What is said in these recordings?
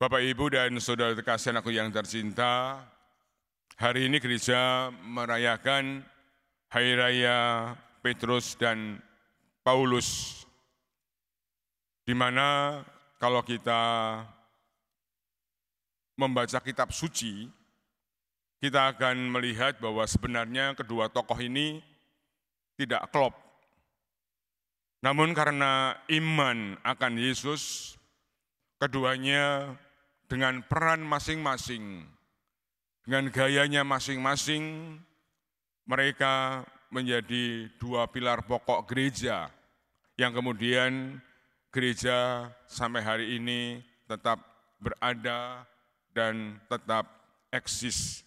Bapak, Ibu, dan saudara terkasih anakku yang tercinta, hari ini gereja merayakan Hari Raya Petrus dan Paulus, di mana kalau kita membaca kitab suci, kita akan melihat bahwa sebenarnya kedua tokoh ini tidak klop. Namun karena iman akan Yesus, keduanya dengan peran masing-masing, dengan gayanya masing-masing, mereka menjadi dua pilar pokok gereja yang kemudian gereja sampai hari ini tetap berada dan tetap eksis.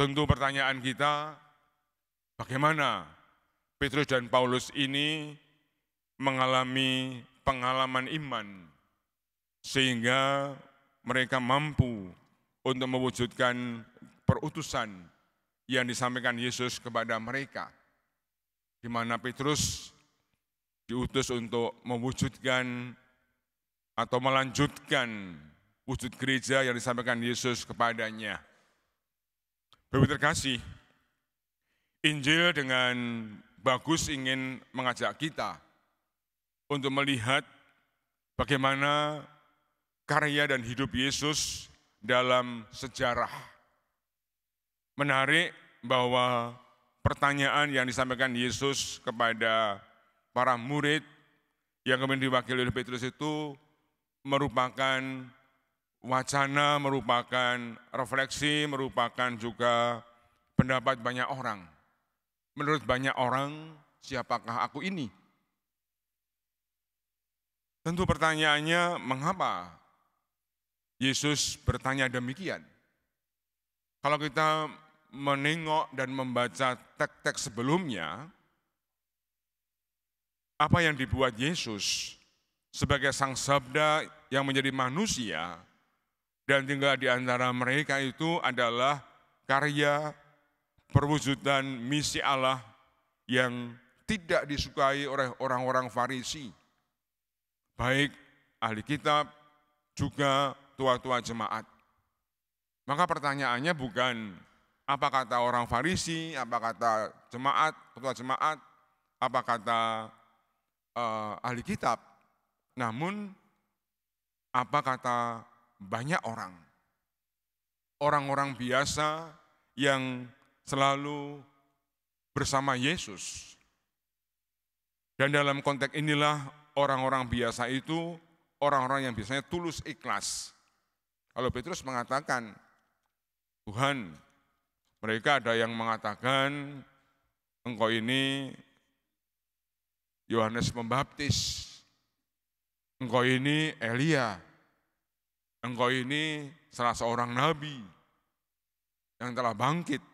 Tentu pertanyaan kita, bagaimana Petrus dan Paulus ini mengalami pengalaman iman sehingga mereka mampu untuk mewujudkan perutusan yang disampaikan Yesus kepada mereka, di mana Petrus diutus untuk mewujudkan atau melanjutkan wujud gereja yang disampaikan Yesus kepadanya. Bapak terkasih, Injil dengan bagus ingin mengajak kita untuk melihat bagaimana karya dan hidup Yesus dalam sejarah. Menarik bahwa pertanyaan yang disampaikan Yesus kepada para murid yang kemudian diwakili oleh Petrus itu merupakan wacana, merupakan refleksi, merupakan juga pendapat banyak orang. Menurut banyak orang, siapakah aku ini? Tentu pertanyaannya, mengapa Yesus bertanya demikian? Kalau kita menengok dan membaca teks-teks sebelumnya, apa yang dibuat Yesus sebagai Sang Sabda yang menjadi manusia dan tinggal di antara mereka itu adalah karya perwujudan misi Allah yang tidak disukai oleh orang-orang Farisi, baik ahli kitab juga tua-tua jemaat. Maka pertanyaannya bukan apa kata orang Farisi, apa kata jemaat, ketua jemaat, apa kata ahli kitab, namun apa kata banyak orang, orang-orang biasa yang selalu bersama Yesus. Dan dalam konteks inilah orang-orang biasa itu orang-orang yang biasanya tulus ikhlas. Kalau Petrus mengatakan, Tuhan, mereka ada yang mengatakan engkau ini Yohanes Pembaptis, engkau ini Elia, engkau ini salah seorang nabi yang telah bangkit.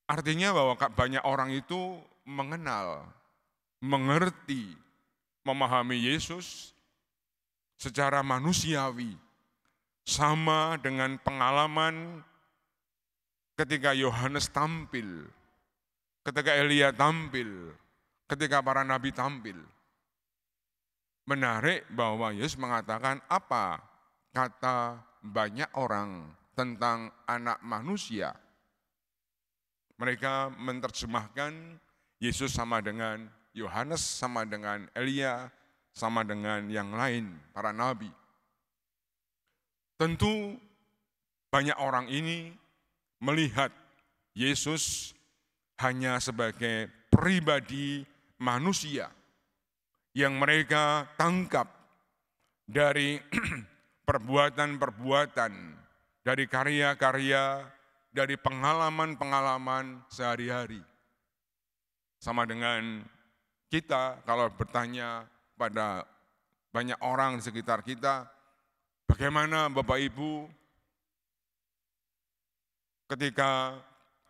Artinya bahwa banyak orang itu mengenal, mengerti, memahami Yesus secara manusiawi, sama dengan pengalaman ketika Yohanes tampil, ketika Elia tampil, ketika para nabi tampil. Menarik bahwa Yesus mengatakan apa kata banyak orang tentang anak manusia. Mereka menerjemahkan Yesus sama dengan Yohanes, sama dengan Elia, sama dengan yang lain, para nabi. Tentu banyak orang ini melihat Yesus hanya sebagai pribadi manusia yang mereka tangkap dari perbuatan-perbuatan, dari karya-karya, dari pengalaman-pengalaman sehari-hari. Sama dengan kita kalau bertanya pada banyak orang di sekitar kita, bagaimana Bapak Ibu ketika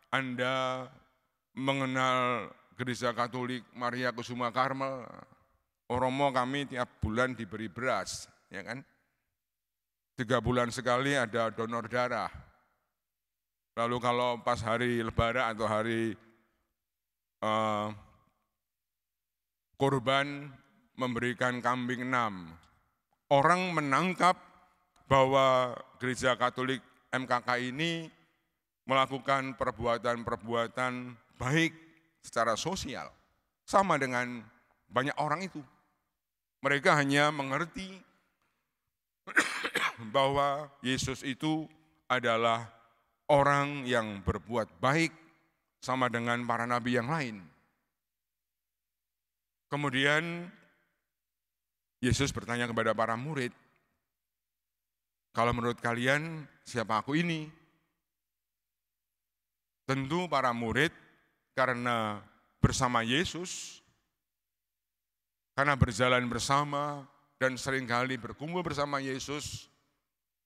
Anda mengenal Gereja Katolik Maria Kusuma Karmel, Oromo kami tiap bulan diberi beras, ya kan? 3 bulan sekali ada donor darah. Lalu kalau pas hari Lebaran atau hari korban memberikan kambing 6. Orang menangkap bahwa Gereja Katolik MKK ini melakukan perbuatan-perbuatan baik secara sosial. Sama dengan banyak orang itu. Mereka hanya mengerti bahwa Yesus itu adalah orang yang berbuat baik sama dengan para nabi yang lain. Kemudian Yesus bertanya kepada para murid, kalau menurut kalian siapa aku ini? Tentu para murid karena bersama Yesus, karena berjalan bersama dan seringkali berkumpul bersama Yesus,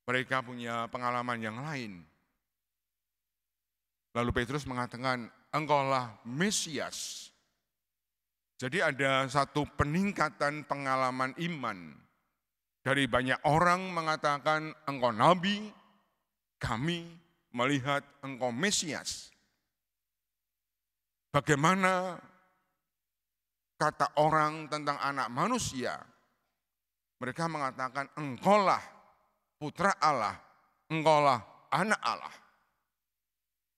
mereka punya pengalaman yang lain. Lalu Petrus mengatakan, engkaulah Mesias. Jadi ada satu peningkatan pengalaman iman. Dari banyak orang mengatakan engkau nabi, kami melihat engkau Mesias. Bagaimana kata orang tentang anak manusia? Mereka mengatakan engkaulah putra Allah, engkaulah anak Allah.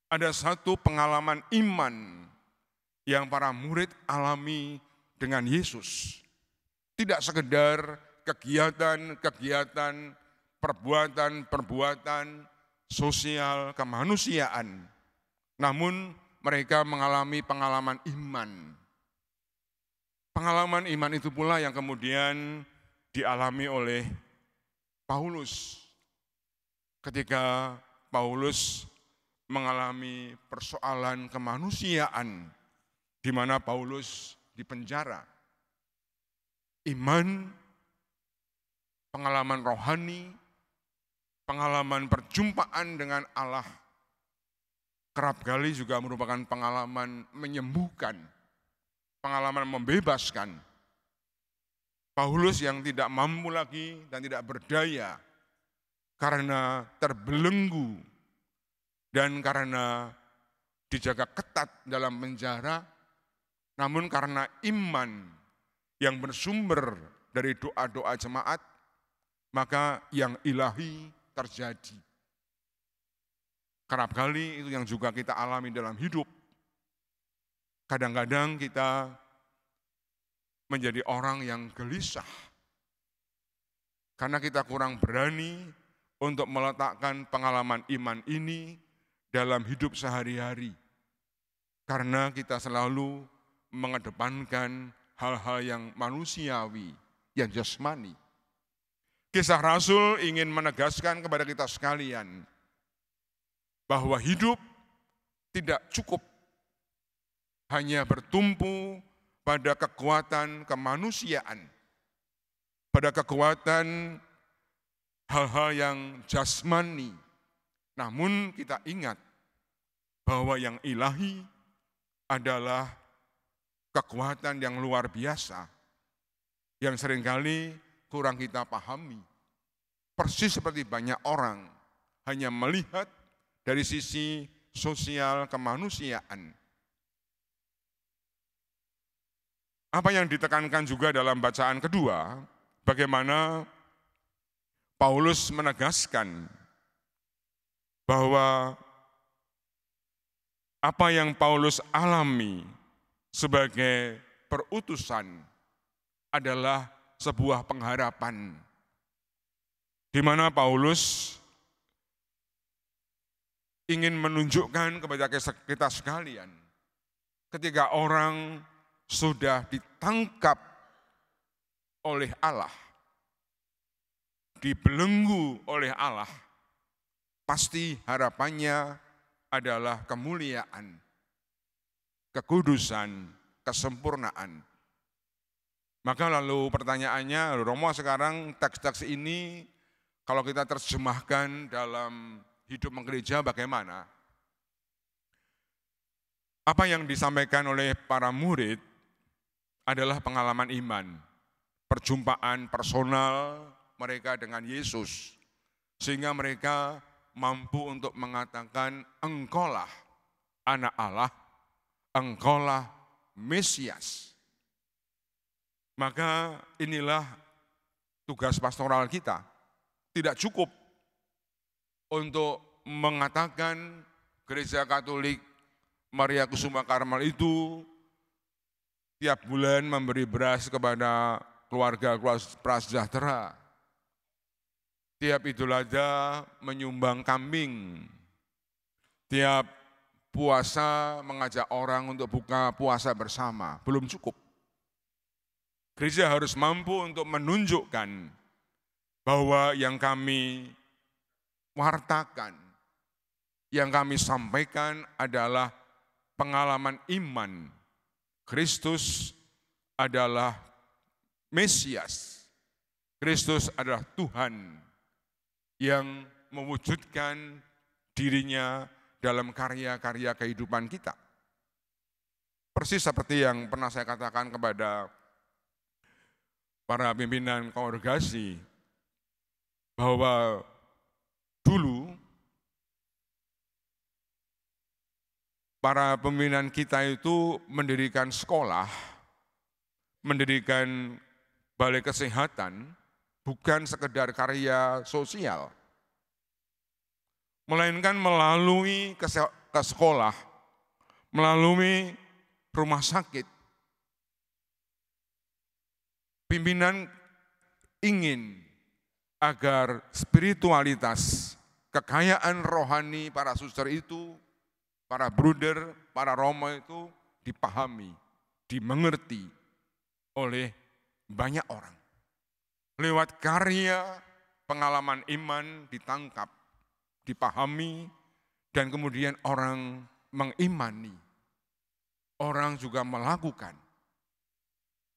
Ada satu pengalaman iman yang para murid alami dengan Yesus. Tidak sekedar kegiatan-kegiatan, perbuatan-perbuatan sosial kemanusiaan. Namun mereka mengalami pengalaman iman. Pengalaman iman itu pula yang kemudian dialami oleh Paulus. Ketika Paulus mengalami persoalan kemanusiaan, di mana Paulus dipenjara. Iman, pengalaman rohani, pengalaman perjumpaan dengan Allah, kerap kali juga merupakan pengalaman menyembuhkan, pengalaman membebaskan. Paulus yang tidak mampu lagi dan tidak berdaya karena terbelenggu dan karena dijaga ketat dalam penjara, namun karena iman yang bersumber dari doa-doa jemaat, maka yang ilahi terjadi. Kerap kali itu yang juga kita alami dalam hidup. Kadang-kadang kita menjadi orang yang gelisah. Karena kita kurang berani untuk meletakkan pengalaman iman ini dalam hidup sehari-hari. Karena kita selalu mengedepankan hal-hal yang manusiawi, yang jasmani. Kisah Rasul ingin menegaskan kepada kita sekalian bahwa hidup tidak cukup hanya bertumpu pada kekuatan kemanusiaan, pada kekuatan hal-hal yang jasmani. Namun kita ingat bahwa yang ilahi adalah kekuatan yang luar biasa, yang seringkali kurang kita pahami. Persis seperti banyak orang hanya melihat dari sisi sosial kemanusiaan. Apa yang ditekankan juga dalam bacaan kedua, bagaimana Paulus menegaskan bahwa apa yang Paulus alami sebagai perutusan adalah sebuah pengharapan, di mana Paulus ingin menunjukkan kepada kita sekalian, ketika orang sudah ditangkap oleh Allah, dibelenggu oleh Allah, pasti harapannya adalah kemuliaan, kekudusan, kesempurnaan. Maka lalu pertanyaannya, Romo sekarang teks-teks ini kalau kita terjemahkan dalam hidup menggereja bagaimana? Apa yang disampaikan oleh para murid adalah pengalaman iman, perjumpaan personal mereka dengan Yesus, sehingga mereka mampu untuk mengatakan engkaulah anak Allah, engkaulah Mesias. Maka inilah tugas pastoral kita, tidak cukup untuk mengatakan Gereja Katolik Maria Kusuma Karmel itu tiap bulan memberi beras kepada keluarga prasejahtera. Tiap Idul Adha menyumbang kambing. Tiap puasa mengajak orang untuk buka puasa bersama. Belum cukup. Gereja harus mampu untuk menunjukkan bahwa yang kami wartakan, yang kami sampaikan adalah pengalaman iman. Kristus adalah Mesias. Kristus adalah Tuhan yang mewujudkan dirinya dalam karya-karya kehidupan kita. Persis seperti yang pernah saya katakan kepada para pimpinan kongregasi, bahwa dulu para pimpinan kita itu mendirikan sekolah, mendirikan balai kesehatan, bukan sekedar karya sosial, melainkan melalui ke sekolah, melalui rumah sakit. Pimpinan ingin agar spiritualitas, kekayaan rohani para suster itu, para bruder, para romo itu dipahami, dimengerti oleh banyak orang. Lewat karya, pengalaman iman ditangkap, dipahami, dan kemudian orang mengimani. Orang juga melakukan.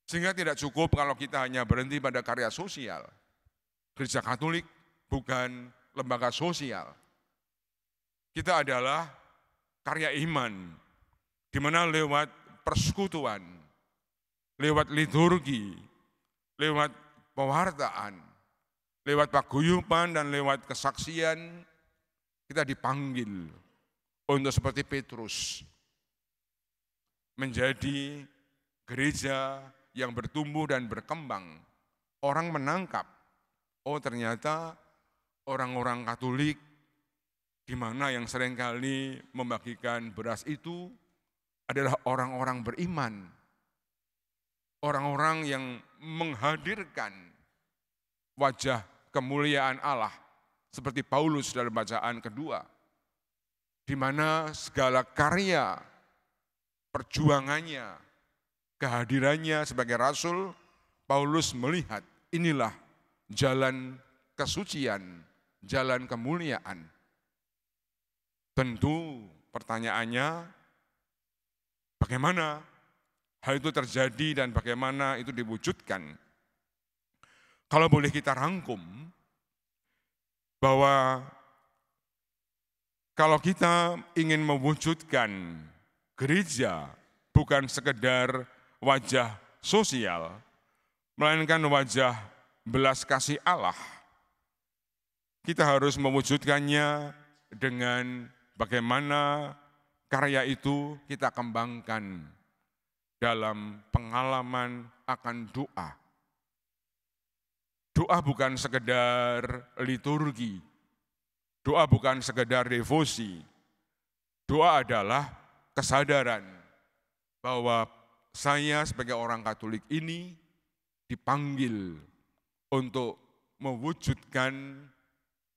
Sehingga tidak cukup kalau kita hanya berhenti pada karya sosial. Gereja Katolik bukan lembaga sosial. Kita adalah karya iman, di mana lewat persekutuan, lewat liturgi, lewat pewartaan, lewat paguyuban dan lewat kesaksian, kita dipanggil untuk seperti Petrus, menjadi gereja yang bertumbuh dan berkembang. Orang menangkap, oh ternyata orang-orang Katolik di mana yang seringkali membagikan beras itu adalah orang-orang beriman. Orang-orang yang menghadirkan wajah kemuliaan Allah seperti Paulus dalam bacaan kedua, di mana segala karya, perjuangannya, kehadirannya sebagai rasul, Paulus melihat inilah jalan kesucian, jalan kemuliaan. Tentu pertanyaannya, bagaimana hal itu terjadi dan bagaimana itu diwujudkan? Kalau boleh kita rangkum, bahwa kalau kita ingin mewujudkan gereja bukan sekedar wajah sosial, melainkan wajah belas kasih Allah, kita harus mewujudkannya dengan bagaimana karya itu kita kembangkan dalam pengalaman akan doa. Doa bukan sekedar liturgi, doa bukan sekedar devosi. Doa adalah kesadaran bahwa saya sebagai orang Katolik ini dipanggil untuk mewujudkan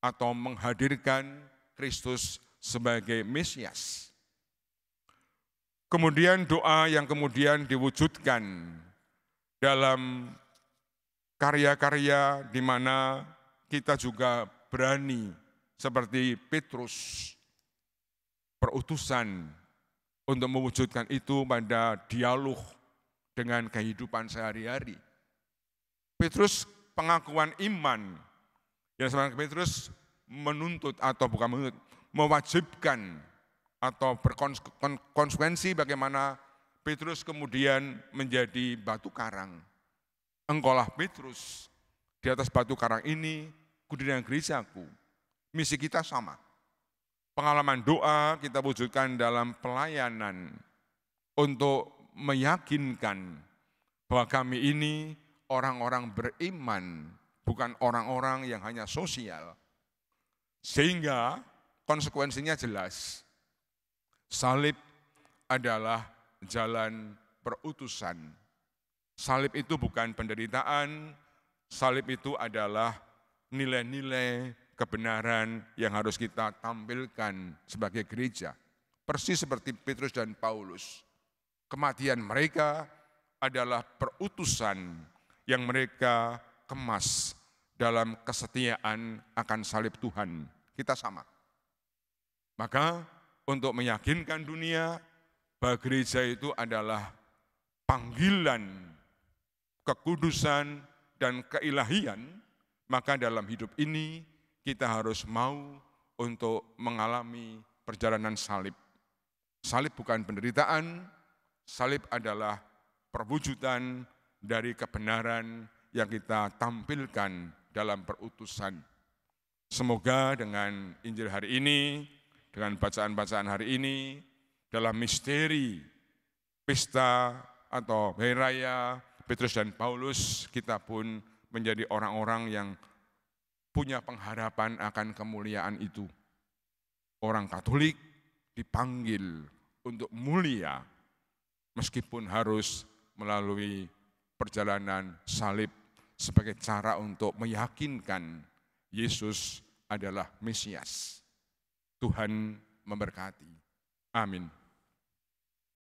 atau menghadirkan Kristus sebagai Mesias. Kemudian doa yang kemudian diwujudkan dalam karya-karya di mana kita juga berani seperti Petrus berutusan untuk mewujudkan itu pada dialog dengan kehidupan sehari-hari. Petrus pengakuan iman, yang sebenarnya Petrus menuntut atau bukan menuntut, mewajibkan atau berkonsekuensi bagaimana Petrus kemudian menjadi batu karang. Engkaulah Petrus, di atas batu karang ini kudirikan gerejaku. Misi kita sama. Pengalaman doa kita wujudkan dalam pelayanan untuk meyakinkan bahwa kami ini orang-orang beriman bukan orang-orang yang hanya sosial. Sehingga konsekuensinya jelas. Salib adalah jalan perutusan. Salib itu bukan penderitaan, salib itu adalah nilai-nilai kebenaran yang harus kita tampilkan sebagai gereja. Persis seperti Petrus dan Paulus. Kematian mereka adalah perutusan yang mereka kemas dalam kesetiaan akan salib Tuhan. Kita sama. Maka untuk meyakinkan dunia bahwa gereja itu adalah panggilan kekudusan dan keilahian, maka dalam hidup ini kita harus mau untuk mengalami perjalanan salib. Salib bukan penderitaan, salib adalah perwujudan dari kebenaran yang kita tampilkan dalam perutusan. Semoga dengan Injil hari ini, dengan bacaan-bacaan hari ini, dalam misteri pesta atau hari raya Petrus dan Paulus, kita pun menjadi orang-orang yang punya pengharapan akan kemuliaan itu. Orang Katolik dipanggil untuk mulia, meskipun harus melalui perjalanan salib sebagai cara untuk meyakinkan Yesus adalah Mesias. Tuhan memberkati. Amin.